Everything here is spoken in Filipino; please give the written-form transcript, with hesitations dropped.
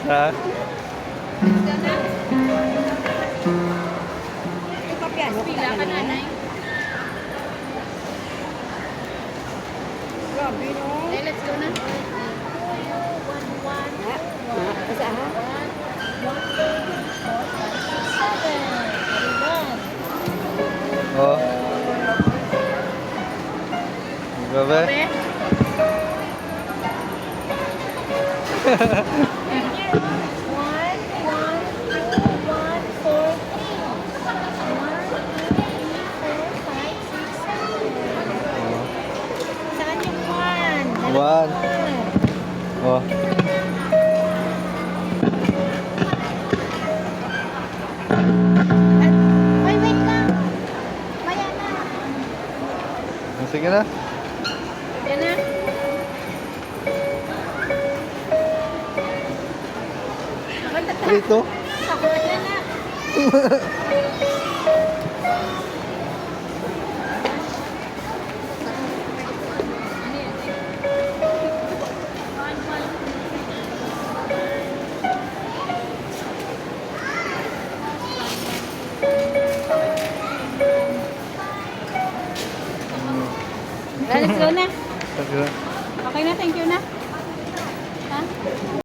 Ha? Pila ka nanay. Grabe, no? Okay, let's go na. Kasi aha. Oh. Grabe. Saan yung one? One. Oh. Ay, wait lang. Maya na. Sige na. Yan na. Ito. Ako na na. Let's go na. Sige na. Okay na, thank you na.